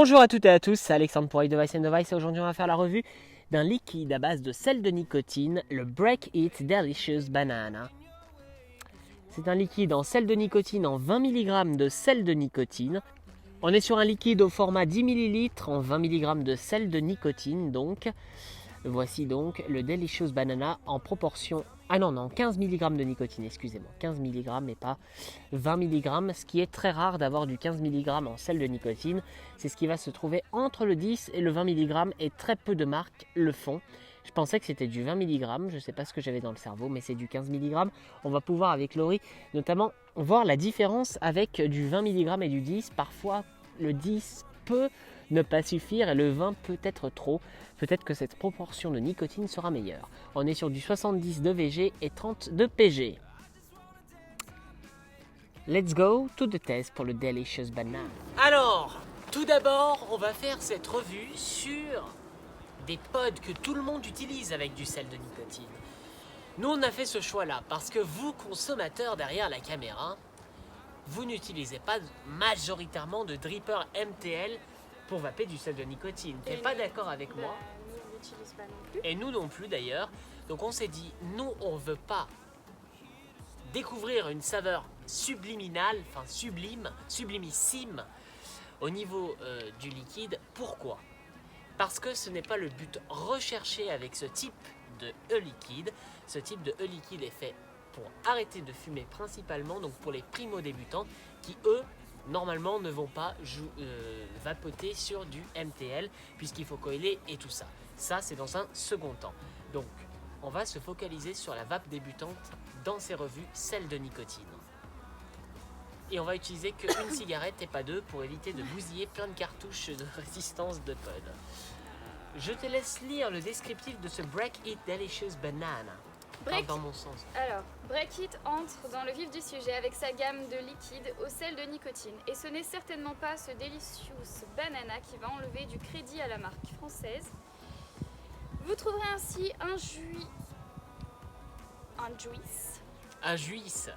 Bonjour à toutes et à tous, c'est Alexandre pour iDevice & Device et aujourd'hui on va faire la revue d'un liquide à base de sel de nicotine, le Break It Delicious Banana. C'est un liquide en sel de nicotine en 20 mg de sel de nicotine. On est sur un liquide au format 10 ml en 20 mg de sel de nicotine donc. Voici donc le Delicious Banana en proportion... Ah non, 15 mg de nicotine, excusez-moi. 15 mg et pas 20 mg, ce qui est très rare d'avoir du 15 mg en sel de nicotine. C'est ce qui va se trouver entre le 10 et le 20 mg et très peu de marques le font. Je pensais que c'était du 20 mg, je ne sais pas ce que j'avais dans le cerveau, mais c'est du 15 mg. On va pouvoir avec Laurie notamment voir la différence avec du 20 mg et du 10. Parfois le 10 peut ne pas suffire et le 20 peut être trop. Peut-être que cette proportion de nicotine sera meilleure. On est sur du 70 de VG et 30 de PG. Let's go to the test pour le Delicious Banana. Alors, tout d'abord, on va faire cette revue sur des pods que tout le monde utilise avec du sel de nicotine. Nous, on a fait ce choix-là parce que vous, consommateurs derrière la caméra, vous n'utilisez pas majoritairement de dripper MTL pour vaper du sel de nicotine. Tu n'es pas d'accord avec moi? Nous, on l'utilise pas non plus. Et nous non plus d'ailleurs. Donc on s'est dit, nous on veut pas découvrir une saveur subliminale, enfin sublimissime au niveau du liquide. Pourquoi? Parce que ce n'est pas le but recherché avec ce type de e-liquide. Ce type de e-liquide est fait pour arrêter de fumer principalement, donc pour les primo-débutants qui eux, normalement ne vont pas vapoter sur du MTL puisqu'il faut coiler et tout ça. Ça, c'est dans un second temps. Donc, on va se focaliser sur la vape débutante dans ces revues, sel de nicotine. Et on va utiliser qu'une cigarette et pas deux pour éviter de bousiller plein de cartouches de résistance de pod. Je te laisse lire le descriptif de ce Break It Delicious Banana. Dans mon sens. Alors, Break It entre dans le vif du sujet avec sa gamme de liquides au sel de nicotine. Et ce n'est certainement pas ce Delicious Banana qui va enlever du crédit à la marque française. Vous trouverez ainsi un juice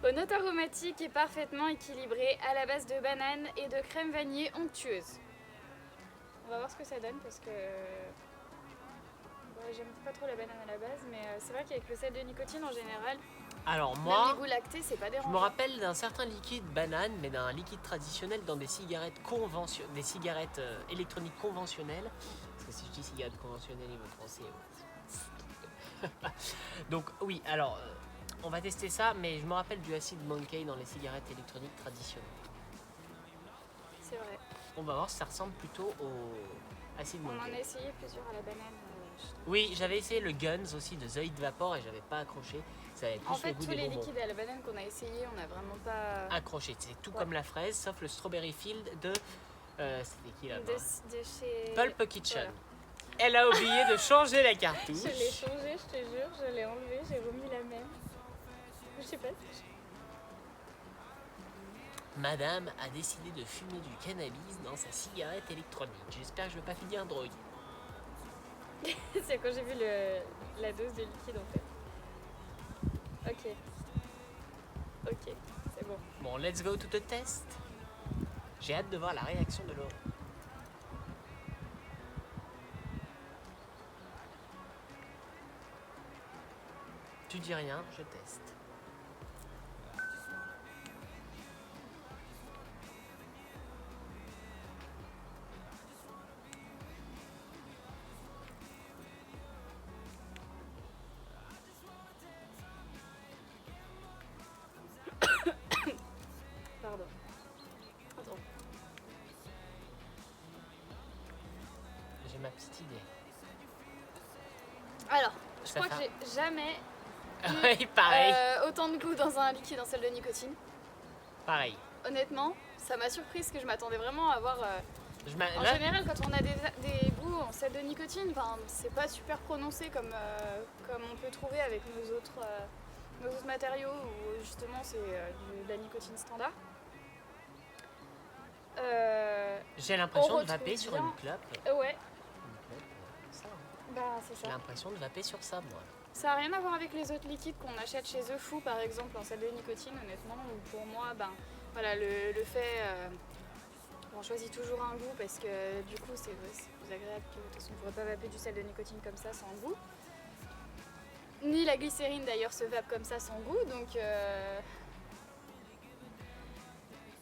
aux notes aromatiques et parfaitement équilibré à la base de banane et de crème vanillée onctueuse. On va voir ce que ça donne parce que j'aime pas trop la banane à la base, mais c'est vrai qu'avec le sel de nicotine en général, alors même moi, les goûts lactés, c'est pas dérangeant. je me rappelle d'un certain liquide banane, mais d'un liquide traditionnel dans des cigarettes électroniques conventionnelles. Parce que si je dis cigarette conventionnelle, ils vont penser. Donc oui, alors on va tester ça, mais je me rappelle du acid monkey dans les cigarettes électroniques traditionnelles. C'est vrai. On va voir si ça ressemble plutôt au acid monkey. On en a essayé plusieurs à la banane. Oui, j'avais essayé le Guns aussi de Zoïde Vapor et j'avais pas accroché. Ça avait plus en fait, le goût tous des les bonbons. liquides à la banane qu'on a essayé, on n'a vraiment pas Accroché. C'est tout comme la fraise, sauf le Strawberry Field de... c'était qui là-bas? de chez Pulp Kitchen. Voilà. Elle a oublié de changer la cartouche. Je l'ai changé, je te jure, je l'ai enlevé, j'ai remis la même. Je sais pas. Madame a décidé de fumer du cannabis dans sa cigarette électronique. J'espère que je ne vais pas finir drogue. C'est quand j'ai vu la dose de liquide en fait. Ok, c'est bon. Bon, let's go to the test. J'ai hâte de voir la réaction de Laure. Tu dis rien, je teste. Pardon. Attends. J'ai ma petite idée. Alors, je Ça crois que fait- j'ai jamais Oui, pareil. autant de goût dans un liquide en sel de nicotine. Pareil. Honnêtement, ça m'a surprise que je m'attendais vraiment à avoir... En Là, général, quand on a des goûts en sel de nicotine, c'est pas super prononcé comme on peut trouver avec nos autres matériaux où justement c'est de la nicotine standard. j'ai l'impression on de vaper retrouve sur bien- une clope. Ouais, Ça, hein. bah c'est J'ai ça. l'impression de vaper sur ça, moi. Ça n'a rien à voir avec les autres liquides qu'on achète chez The Fou par exemple en sel de nicotine, honnêtement, ou pour moi, voilà, le fait On choisit toujours un goût parce que du coup c'est plus agréable que de toute façon on ne pourrait pas vaper du sel de nicotine comme ça sans goût. Ni la glycérine d'ailleurs se vape comme ça sans goût, donc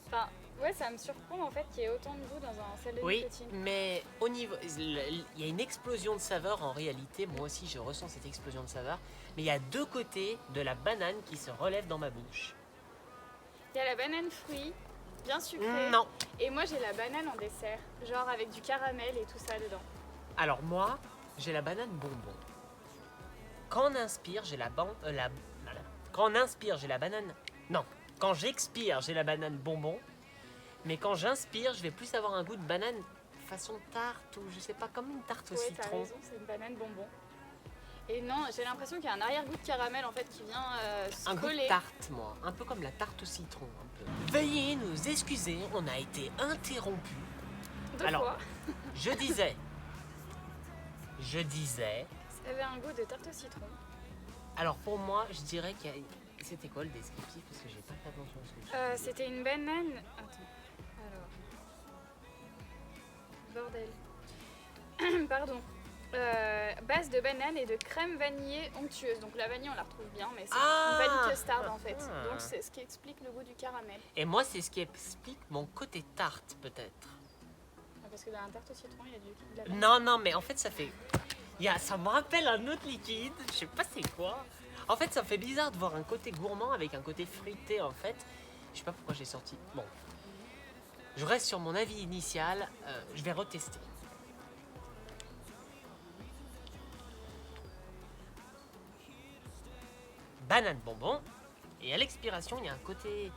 enfin ouais, ça me surprend en fait qu'il y ait autant de goût dans un sel de Oui, nicotine. mais au niveau, il y a une explosion de saveur en réalité. Moi aussi, je ressens cette explosion de saveur. Mais il y a deux côtés de la banane qui se relèvent dans ma bouche. Il y a la banane fruit, bien sucrée. Non. Et moi j'ai la banane en dessert, genre avec du caramel et tout ça dedans. Alors moi, j'ai la banane bonbon. Quand on inspire, j'ai quand on inspire, j'ai la banane. Non. Quand j'expire, j'ai la banane bonbon. Mais quand j'inspire, je vais plus avoir un goût de banane façon tarte ou je sais pas, comme une tarte au Ouais, t'as citron. raison, c'est une banane bonbon. Et non, j'ai l'impression qu'il y a un arrière-goût de caramel en fait qui vient se Un goût coller. de tarte, moi. Un peu comme la tarte au citron. Un peu. Veuillez nous excuser, on a été interrompu. Deux Alors, fois. Je disais. Ça avait un goût de tarte au citron. Alors pour moi, je dirais qu'il y a. C'était quoi le descriptif? Parce que j'ai pas fait attention à ce que tu disais. C'était une banane. Attends. Alors. Bordel. Pardon. Base de banane et de crème vanillée onctueuse. Donc la vanille on la retrouve bien, mais c'est une vanille custard en fait. Ah. Donc c'est ce qui explique le goût du caramel. Et moi, c'est ce qui explique mon côté tarte, peut-être. Parce que dans la tarte au citron il y a de la vanille. Non, mais en fait, ça fait. Ça me rappelle un autre liquide, je sais pas c'est quoi. En fait, ça me fait bizarre de voir un côté gourmand avec un côté fruité, en fait. Je sais pas pourquoi j'ai sorti. Bon. Je reste sur mon avis initial, je vais retester. Banane bonbon. Et à l'expiration, il y a un côté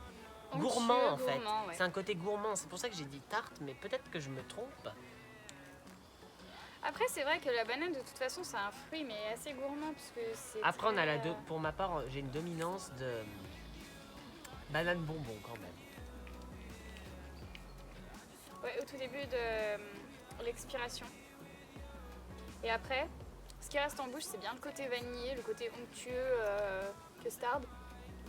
gourmand, en fait. Gourmand, ouais. C'est un côté gourmand, c'est pour ça que j'ai dit tarte, mais peut-être que je me trompe. Après c'est vrai que la banane de toute façon c'est un fruit mais assez gourmand parce que c'est. Après, on a très, pour ma part, j'ai une dominance de banane bonbon quand même. Ouais, au tout début de l'expiration. Et après, ce qui reste en bouche, c'est bien le côté vanillé, le côté onctueux, custard.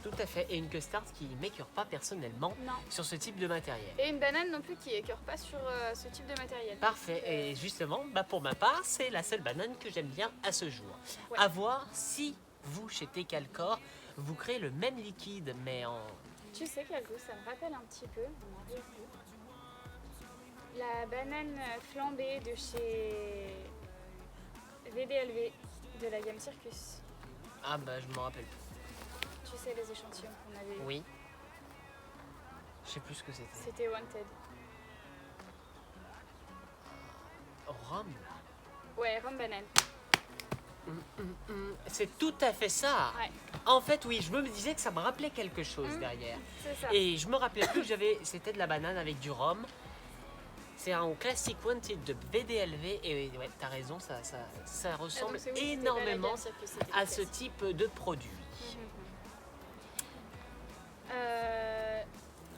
Tout à fait, et une custard qui ne m'écœure pas personnellement Non. sur ce type de matériel. Et une banane non plus qui écœure pas sur ce type de matériel. Parfait, et justement, pour ma part, c'est la seule banane que j'aime bien à ce jour. Ouais. À voir si vous, chez Tecalcor, vous créez le même liquide, mais en... Tu sais quel goût ça me rappelle un petit peu mon arrière-goût. La banane flambée de chez VDLV de la gamme Circus. Ah bah, je m'en rappelle plus. Tu sais les échantillons qu'on avait eu. Oui. Je sais plus ce que c'était. C'était Wanted. Rhum. Ouais, rhum banane. C'est tout à fait ça. Ouais, En fait, oui, je me disais que ça me rappelait quelque chose derrière. c'est ça. Et je me rappelais plus que c'était de la banane avec du rhum. C'est un classique Wanted de VDLV et ouais, t'as raison, ça Ah, ressemble donc c'est oui, c'était énormément pas la gamme Circus, c'était à le ce classique. type de produit.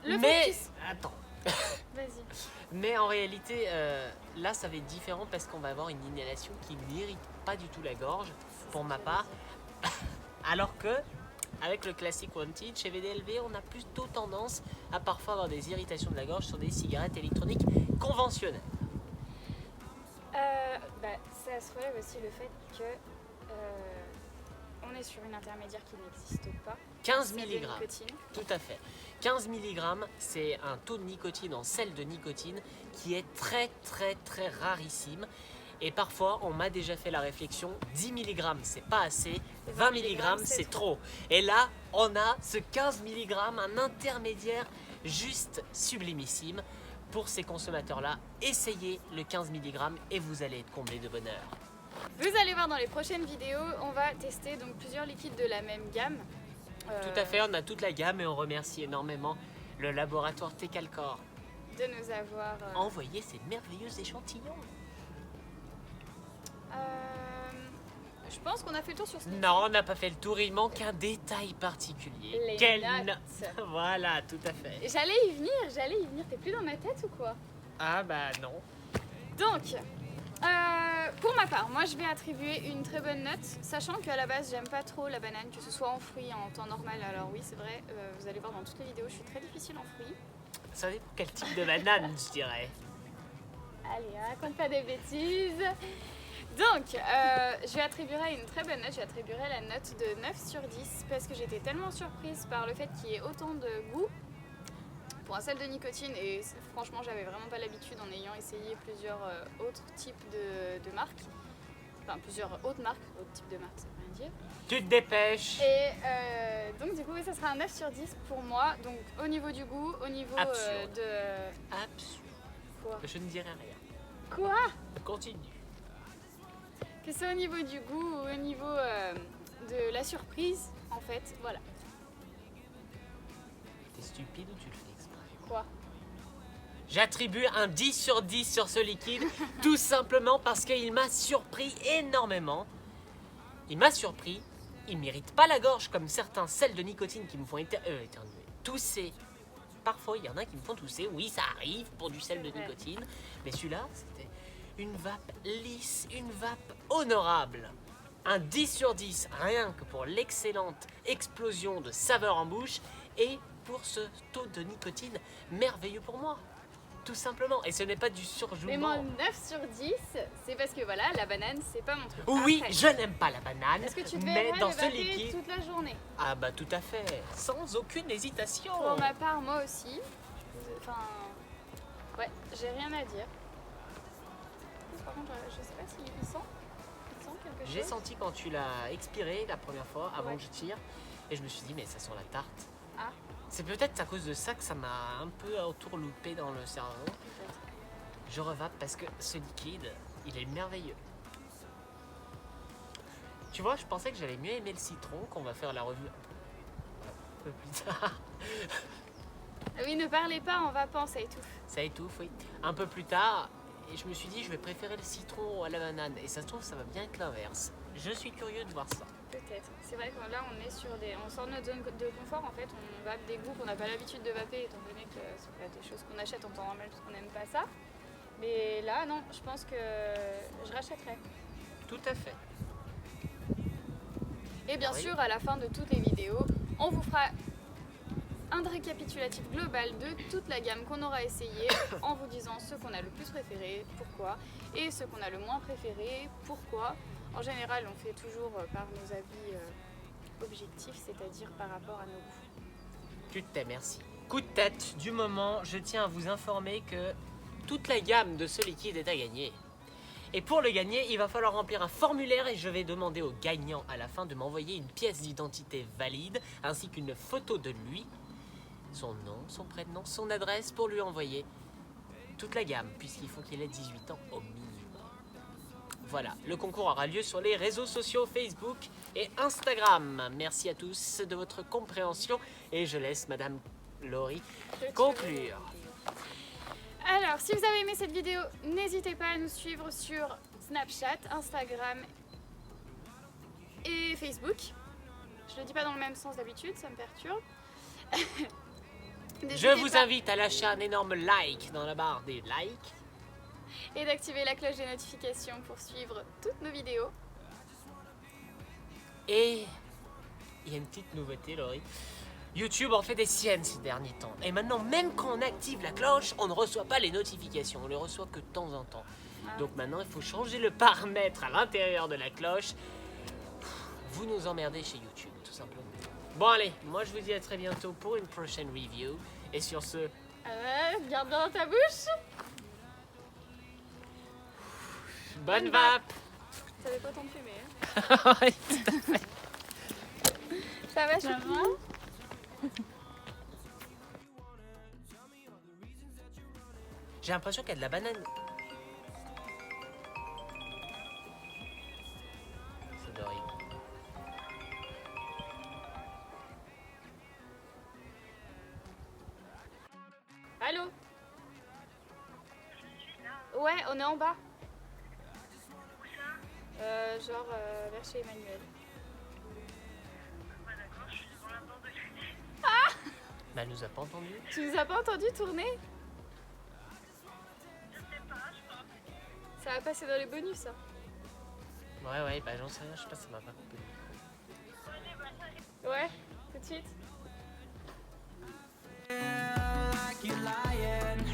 Le Mais focus. attends, Vas-y. mais en réalité, là, ça va être différent parce qu'on va avoir une inhalation qui n'irrite pas du tout la gorge, pour ma part. Alors que, avec le classique Wanted, chez VDLV, on a plutôt tendance à parfois avoir des irritations de la gorge sur des cigarettes électroniques conventionnelles. Ça se relève aussi le fait que on est sur une intermédiaire qui n'existe pas. 15 celle de mg. nicotine. Tout à fait. 15 mg, c'est un taux de nicotine en sel de nicotine qui est très très très rarissime. Et parfois, on m'a déjà fait la réflexion, 10 mg c'est pas assez, 20 mg c'est trop. Et là, on a ce 15 mg, un intermédiaire juste sublimissime. Pour ces consommateurs-là, essayez le 15 mg et vous allez être comblés de bonheur. Vous allez voir dans les prochaines vidéos, on va tester donc plusieurs liquides de la même gamme. Tout à fait, on a toute la gamme et on remercie énormément le laboratoire Tecalcor De nous avoir. envoyé ces merveilleux échantillons. Je pense qu'on a fait le tour sur ce. Non, on n'a pas fait le tour, il manque un détail particulier. Les Quelle notes. Voilà, tout à fait. J'allais y venir. T'es plus dans ma tête ou quoi? Ah bah non. Donc, pour ma part, moi je vais attribuer une très bonne note, sachant qu'à la base j'aime pas trop la banane, que ce soit en fruits, en temps normal. Alors oui, c'est vrai, vous allez voir dans toutes les vidéos, je suis très difficile en fruits. Ça dépend quel type de banane, je dirais. Allez, raconte pas des bêtises. Donc, je lui attribuerai une très bonne note. Je lui attribuerai la note de 9 sur 10 parce que j'étais tellement surprise par le fait qu'il y ait autant de goût pour un sel de nicotine. Et franchement, j'avais vraiment pas l'habitude en ayant essayé plusieurs autres types de marques. Enfin, plusieurs autres marques, autres types de marques, ça veut rien dire. Tu te dépêches. Et donc, du coup, ça sera un 9 sur 10 pour moi. Donc, au niveau du goût, au niveau Absurde. de. Absurde. Quoi? Je ne dirai rien. Quoi? Continue. Que ce soit au niveau du goût ou au niveau de la surprise, en fait, voilà. T'es stupide ou tu le fais exprès? Quoi? J'attribue un 10 sur 10 sur ce liquide, tout simplement parce qu'il m'a surpris énormément. Il m'a surpris, il ne mérite pas la gorge comme certains sels de nicotine qui me font éternuer, tousser. Parfois, il y en a qui me font tousser, oui, ça arrive pour du sel de nicotine, mais celui-là, c'était une vape lisse, une vape honorable. Un 10 sur 10, rien que pour l'excellente explosion de saveur en bouche et pour ce taux de nicotine merveilleux pour moi. Tout simplement, et ce n'est pas du surjouement. Mais mon 9 sur 10, c'est parce que voilà, la banane, c'est pas mon truc. Oui, Après, je n'aime pas la banane, est-ce que tu te mais verrais dans le ce vaper liquide... toute la journée? Ah bah tout à fait, sans aucune hésitation. Pour ma part, moi aussi. Enfin, ouais, j'ai rien à dire. Par contre, je sais pas s'il sent. Il sent quelque chose. J'ai senti quand tu l'as expiré la première fois, avant Ouais. que je tire, et je me suis dit mais ça sent la tarte. Ah. C'est peut-être à cause de ça que ça m'a un peu entourloupé dans le cerveau. Peut-être. Je revape parce que ce liquide, il est merveilleux. Tu vois, je pensais que j'allais mieux aimer le citron, qu'on va faire la revue un peu plus tard. Ah oui, ne parlez pas en vapant, ça étouffe. Ça étouffe, oui. Un peu plus tard, et je me suis dit je vais préférer le citron à la banane. Et ça se trouve, ça va bien être l'inverse. Je suis curieux de voir ça. Peut-être. C'est vrai que là, on est sur des. On sort de notre zone de confort en fait. On vape des goûts qu'on n'a pas l'habitude de vaper, étant donné que c'est pas des choses qu'on achète en temps normal parce qu'on n'aime pas ça. Mais là, non, je pense que je rachèterai. Tout à fait. Et bien Oui. sûr, à la fin de toutes les vidéos, on vous fera un récapitulatif global de toute la gamme qu'on aura essayé en vous disant ce qu'on a le plus préféré, pourquoi, et ce qu'on a le moins préféré, pourquoi. En général, on fait toujours par nos avis objectifs, c'est-à-dire par rapport à nos goûts. Tu te tais, merci. Coup de tête du moment, je tiens à vous informer que toute la gamme de ce liquide est à gagner. Et pour le gagner, il va falloir remplir un formulaire et je vais demander au gagnant à la fin de m'envoyer une pièce d'identité valide ainsi qu'une photo de lui, son nom, son prénom, son adresse pour lui envoyer toute la gamme puisqu'il faut qu'il ait 18 ans au minimum. Voilà, le concours aura lieu sur les réseaux sociaux Facebook et Instagram. Merci à tous de votre compréhension et je laisse Madame Laurie conclure. Alors, si vous avez aimé cette vidéo, n'hésitez pas à nous suivre sur Snapchat, Instagram et Facebook. Je le dis pas dans le même sens d'habitude, ça me perturbe. Je N'hésitez vous pas- invite à lâcher un énorme like dans la barre des likes. Et d'activer la cloche des notifications pour suivre toutes nos vidéos. Et il y a une petite nouveauté, Laurie. YouTube en fait des siennes ces derniers temps. Et maintenant, même quand on active la cloche, on ne reçoit pas les notifications. On les reçoit que de temps en temps. Ah. Donc maintenant, il faut changer le paramètre à l'intérieur de la cloche. Vous nous emmerdez chez YouTube, tout simplement. Bon allez, moi je vous dis à très bientôt pour une prochaine review. Et sur ce, Garde bien dans ta bouche. bonne Bonne vape. Ça fait pas tant de fumer. Hein. Ouais, tout à fait. Ça va, Choupi? J'ai l'impression qu'il y a de la banane. C'est horrible. Allô? Ouais, on est en bas. Genre vers chez Emmanuel. Bah, elle nous a pas entendu. Tu nous as pas entendu tourner? Ça va passer dans les bonus, ça. Ouais, bah j'en sais rien, je sais pas, ça m'a pas coupé. Ouais, tout de suite. Like you lying.